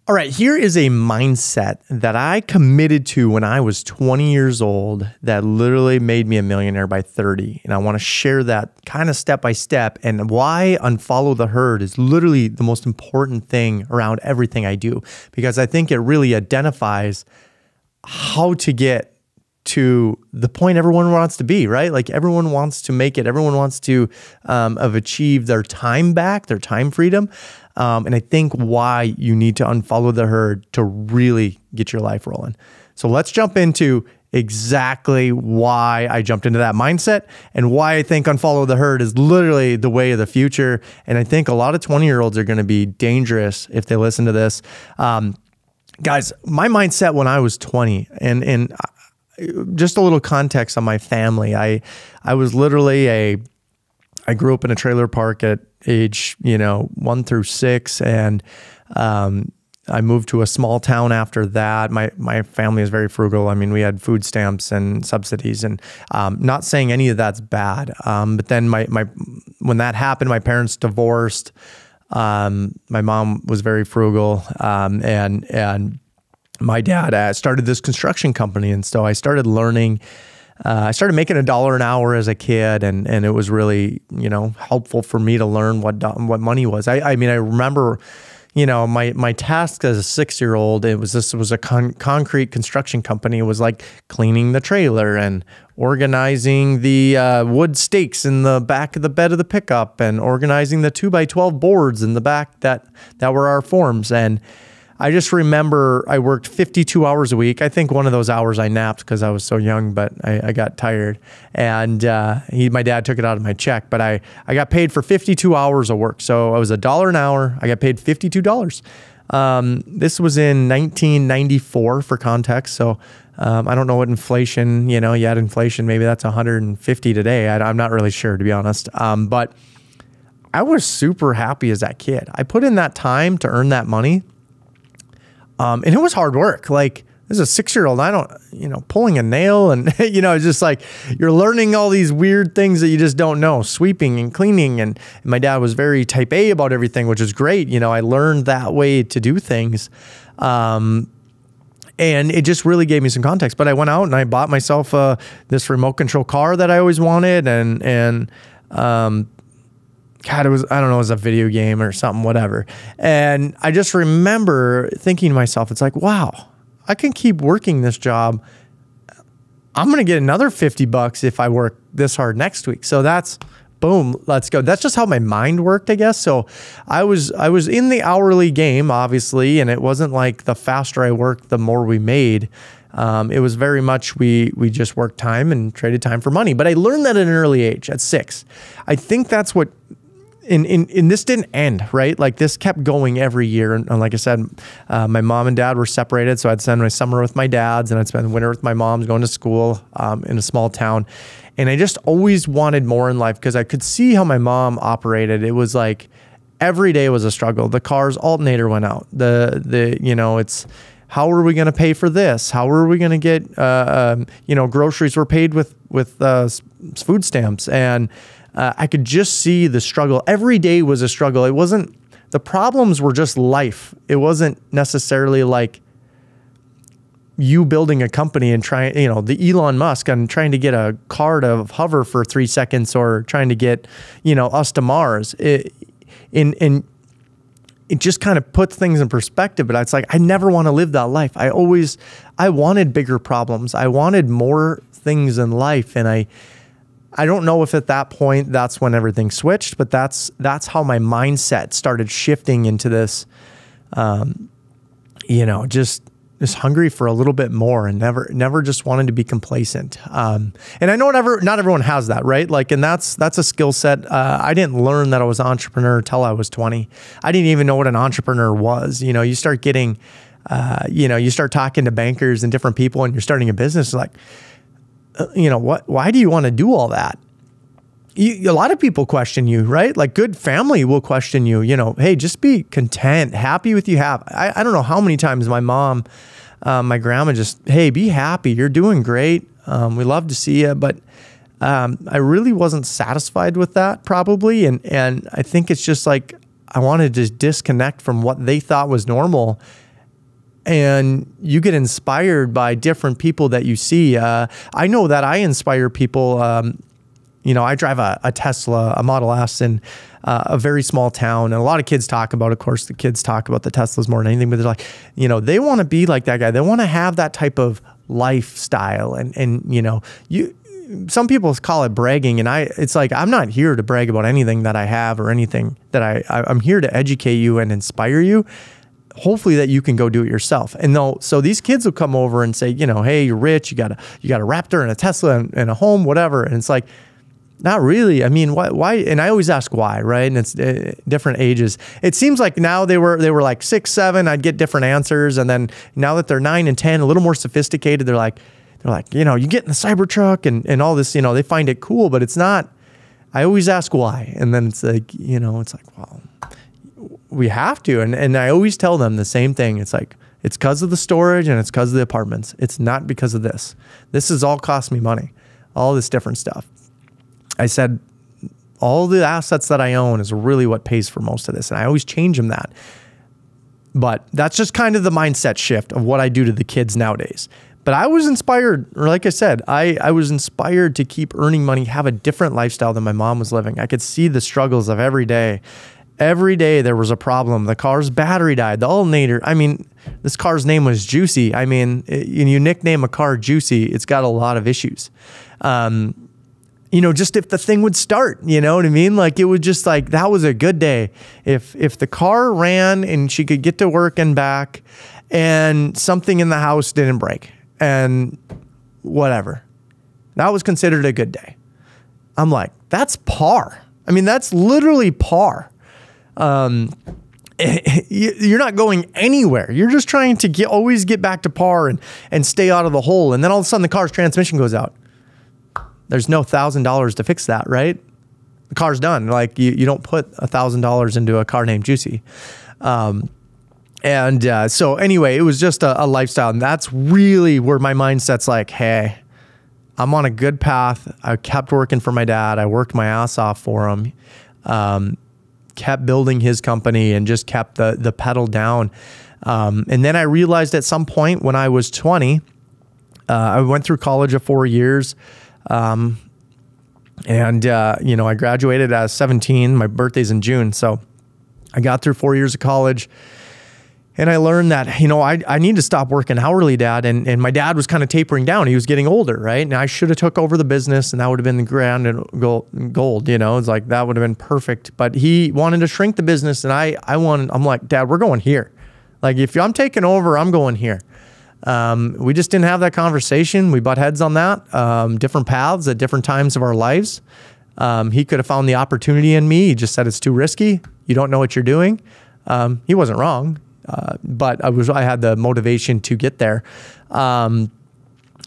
All right, here is a mindset that I committed to when I was 20 years old that literally made me a millionaire by 30. And I want to share that kind of step by step and why unfollow the herd is literally the most important thing around everything I do, because I think it really identifies how to get to the point everyone wants to be, right? Like everyone wants to make it. Everyone wants to have achieved their time back, their time freedom. And I think why you need to unfollow the herd to really get your life rolling. So let's jump into exactly why I jumped into that mindset and why I think unfollow the herd is literally the way of the future. And I think a lot of 20-year-olds are going to be dangerous if they listen to this. Guys, my mindset when I was 20, and just a little context on my family. I was literally I grew up in a trailer park at age, 1 through 6. And I moved to a small town after that. My family is very frugal. I mean, we had food stamps and subsidies, and not saying any of that's bad. But then when that happened, my parents divorced. My mom was very frugal. And my dad started this construction company. And so I started learning. I started making $1 an hour as a kid, and it was really, helpful for me to learn what money was. I mean, I remember, my task as a 6-year-old, this was a concrete construction company. It was like cleaning the trailer and organizing the wood stakes in the back of the bed of the pickup and organizing the 2x12 boards in the back that were our forms. And I just remember I worked 52 hours a week. I think one of those hours I napped because I was so young, but I got tired. And my dad took it out of my check, but I got paid for 52 hours of work. So I was $1 an hour. I got paid $52. This was in 1994 for context. So I don't know what inflation, you had inflation, maybe that's 150 today. I'm not really sure, to be honest. But I was super happy as that kid. I put in that time to earn that money. And it was hard work. Like, as a 6-year-old, I don't, pulling a nail and, it's just like you're learning all these weird things that you just don't know, sweeping and cleaning. And my dad was very type A about everything, which is great. I learned that way to do things. And it just really gave me some context. But I went out and I bought myself this remote control car that I always wanted. And God, it was a video game or something, whatever. And I just remember thinking to myself, it's like, wow, I can keep working this job. I'm going to get another $50 if I work this hard next week. So that's boom, let's go. That's just how my mind worked, I guess. So I was in the hourly game, obviously, and it wasn't like the faster I worked, the more we made. It was very much we just worked time and traded time for money. But I learned that at an early age, at 6. I think that's what. And this didn't end, right? Like this kept going every year. And like I said, my mom and dad were separated. So I'd spend my summer with my dads and I'd spend the winter with my mom's going to school in a small town. And I just always wanted more in life because I could see how my mom operated. It was like every day was a struggle. The car's alternator went out. It's how are we going to pay for this? How are we going to get, groceries were paid with food stamps. And I could just see the struggle. Every day was a struggle. It wasn't, the problems were just life. It wasn't necessarily like you building a company and trying, the Elon Musk and trying to get a car to hover for 3 seconds or trying to get, us to Mars. It just kind of puts things in perspective. But it's like, I never want to live that life. I wanted bigger problems. I wanted more things in life. And I don't know if at that point that's when everything switched, but that's how my mindset started shifting into this, just hungry for a little bit more and never just wanted to be complacent. And I know not everyone has that, right? Like, and that's a skill set. I didn't learn that I was an entrepreneur until I was 20. I didn't even know what an entrepreneur was. You start getting, you start talking to bankers and different people and you're starting a business like, why do you want to do all that? A lot of people question you, right? Like good family will question you, hey, just be content, happy with you have. I don't know how many times my mom, my grandma just, hey, be happy. You're doing great. We love to see you. But I really wasn't satisfied with that probably. And I think it's just like, I wanted to disconnect from what they thought was normal and you get inspired by different people that you see. I know that I inspire people. I drive a Tesla, a Model S in a very small town. And a lot of kids talk about, of course, the kids talk about the Teslas more than anything, but they're like, they want to be like that guy. They want to have that type of lifestyle. Some people call it bragging. And it's like, I'm not here to brag about anything that I have or anything that I'm here to educate you and inspire you. Hopefully that you can go do it yourself. And so these kids will come over and say, hey, you're rich. You got a Raptor and a Tesla and a home, whatever. And it's like, not really. I mean, why? And I always ask why, right? And it's different ages. It seems like now they were like 6, 7, I'd get different answers. And then now that they're 9 and 10, a little more sophisticated, they're like, you get in the Cybertruck and all this, they find it cool, but it's not. I always ask why. And then it's like, it's like, well, we have to. And I always tell them the same thing. It's like, it's because of the storage and it's because of the apartments. It's not because of this. This has all cost me money, all this different stuff. I said, all the assets that I own is really what pays for most of this. And I always change them that. But that's just kind of the mindset shift of what I do to the kids nowadays. But I was inspired, or like I said, I was inspired to keep earning money, have a different lifestyle than my mom was living. I could see the struggles of every day. Every day there was a problem. The car's battery died, the alternator. I mean, this car's name was Juicy. I mean, you nickname a car Juicy, it's got a lot of issues. Just if the thing would start, you know what I mean? Like it would just like, that was a good day. If the car ran and she could get to work and back and something in the house didn't break and whatever, that was considered a good day. I'm like, that's par. I mean, that's literally par. You're not going anywhere. You're just trying to always get back to par and stay out of the hole. And then all of a sudden the car's transmission goes out. There's no $1,000 to fix that, right? The car's done. Like you don't put $1,000 into a car named Juicy. So anyway, it was just a lifestyle. And that's really where my mindset's like, hey, I'm on a good path. I kept working for my dad. I worked my ass off for him. Kept building his company and just kept the pedal down. And then I realized at some point when I was 20, I went through college of 4 years. I graduated at 17. My birthday's in June. So I got through 4 years of college and I learned that, I need to stop working hourly, Dad. And my dad was kind of tapering down. He was getting older, right? And I should have took over the business and that would have been the grand and gold, it's like, that would have been perfect. But he wanted to shrink the business. And I'm like, Dad, we're going here. Like if I'm taking over, I'm going here. We just didn't have that conversation. We butt heads on that, different paths at different times of our lives. He could have found the opportunity in me. He just said, it's too risky. You don't know what you're doing. He wasn't wrong. But I had the motivation to get there. Dad,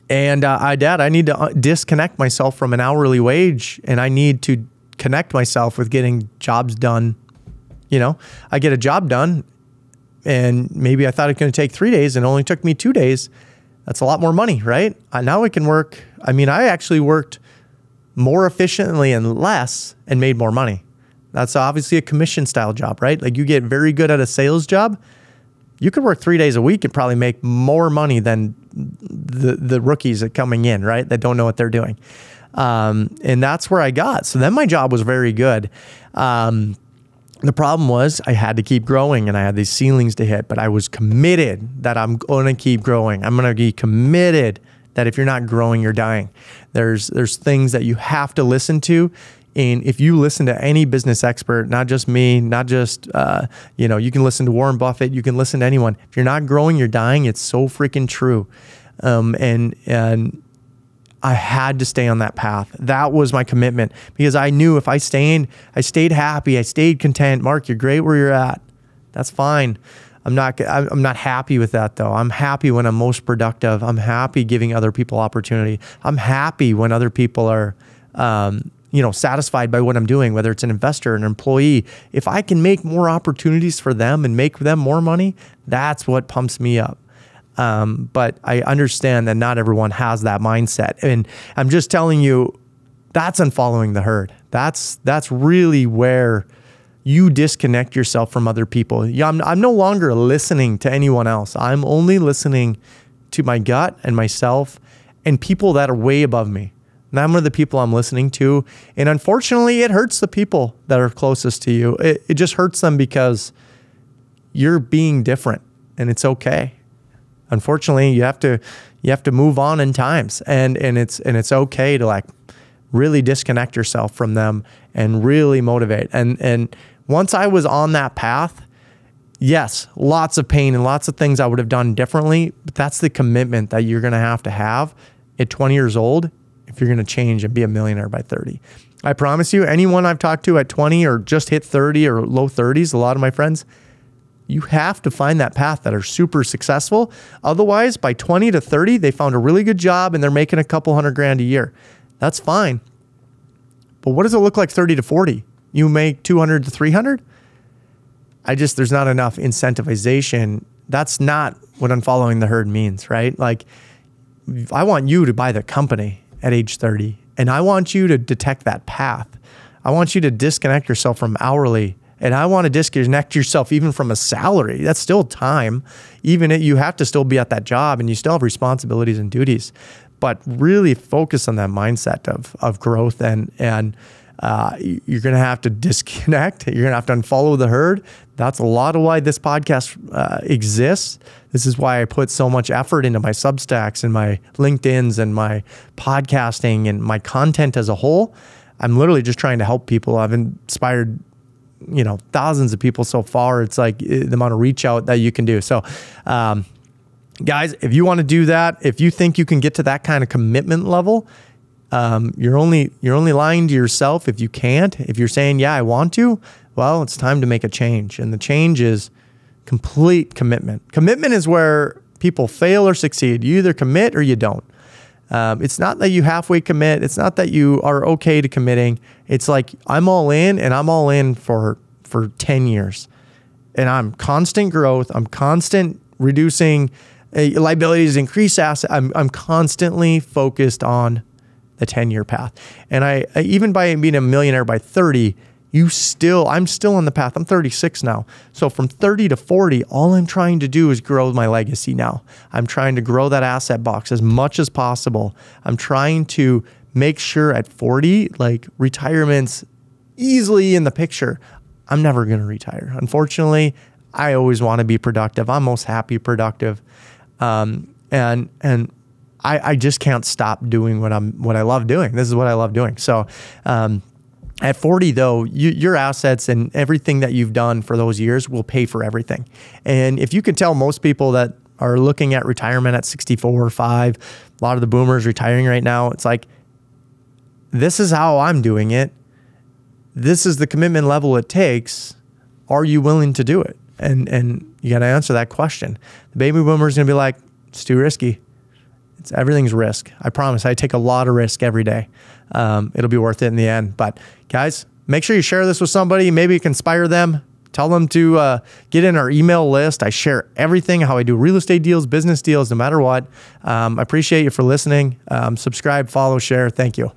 I need to disconnect myself from an hourly wage and I need to connect myself with getting jobs done. I get a job done. And maybe I thought it was going to take 3 days and it only took me 2 days. That's a lot more money, right? Now I can work. I mean, I actually worked more efficiently and less and made more money. That's obviously a commission style job, right? Like you get very good at a sales job. You could work 3 days a week and probably make more money than the rookies that coming in, right? That don't know what they're doing. And that's where I got. So then my job was very good. The problem was I had to keep growing and I had these ceilings to hit, but I was committed that I'm going to keep growing. I'm going to be committed that if you're not growing, you're dying. There's things that you have to listen to. And if you listen to any business expert, not just me, not just, you can listen to Warren Buffett, you can listen to anyone. If you're not growing, you're dying. It's so freaking true. And I had to stay on that path. That was my commitment because I knew if I stayed happy, I stayed content. Mark, you're great where you're at. That's fine. I'm not happy with that though. I'm happy when I'm most productive. I'm happy giving other people opportunity. I'm happy when other people are, satisfied by what I'm doing, whether it's an investor, an employee. If I can make more opportunities for them and make them more money, that's what pumps me up. But I understand that not everyone has that mindset. And I'm just telling you, that's unfollowing the herd. That's really where, you disconnect yourself from other people. Yeah, I'm no longer listening to anyone else. I'm only listening to my gut and myself and people that are way above me. Them are the people I'm listening to. And unfortunately, it hurts the people that are closest to you. It just hurts them because you're being different, and it's okay. Unfortunately, you have to move on in times, and it's okay to like really disconnect yourself from them and really motivate. And once I was on that path, yes, lots of pain and lots of things I would have done differently, but that's the commitment that you're going to have at 20 years old if you're going to change and be a millionaire by 30. I promise you, anyone I've talked to at 20 or just hit 30 or low 30s, a lot of my friends, you have to find that path that are super successful. Otherwise, by 20 to 30, they found a really good job and they're making a couple $100,000 a year. That's fine. But what does it look like 30 to 40? You make 200 to 300? There's not enough incentivization. That's not what unfollowing the herd means, right? Like, I want you to buy the company at age 30, and I want you to detect that path. I want you to disconnect yourself from hourly, and I want to disconnect yourself even from a salary. That's still time. Even if you have to still be at that job and you still have responsibilities and duties, but really focus on that mindset of growth, and you're going to have to disconnect. You're going to have to unfollow the herd. That's a lot of why this podcast exists. This is why I put so much effort into my Substacks and my LinkedIns and my podcasting and my content as a whole. I'm literally just trying to help people. I've inspired, thousands of people so far. It's like the amount of reach out that you can do. So, guys, if you want to do that, if you think you can get to that kind of commitment level, you're only lying to yourself if you can't. If you're saying, yeah, I want to, well, it's time to make a change. And the change is complete commitment. Commitment is where people fail or succeed. You either commit or you don't. It's not that you halfway commit. It's not that you are okay to committing. It's like, I'm all in, and I'm all in for 10 years. And I'm constant growth. I'm constant reducing liabilities, increase asset. I'm constantly focused on the 10-year path. And I even by being a millionaire by 30, I'm still on the path. I'm 36 now. So from 30 to 40, all I'm trying to do is grow my legacy now. I'm trying to grow that asset box as much as possible. I'm trying to make sure at 40, like, retirement's easily in the picture. I'm never going to retire. Unfortunately, I always want to be productive. I'm most happy productive. And I just can't stop doing what I love doing. This is what I love doing. So, at 40 though, your assets and everything that you've done for those years will pay for everything. And if you can tell most people that are looking at retirement at 64 or 5, a lot of the boomers retiring right now, it's like, this is how I'm doing it. This is the commitment level it takes. Are you willing to do it? And you got to answer that question. The baby boomer is going to be like, it's too risky. Everything's risk. I promise. I take a lot of risk every day. It'll be worth it in the end. But guys, make sure you share this with somebody. Maybe it can inspire them. Tell them to get in our email list. I share everything, how I do real estate deals, business deals, no matter what. I appreciate you for listening. Subscribe, follow, share. Thank you.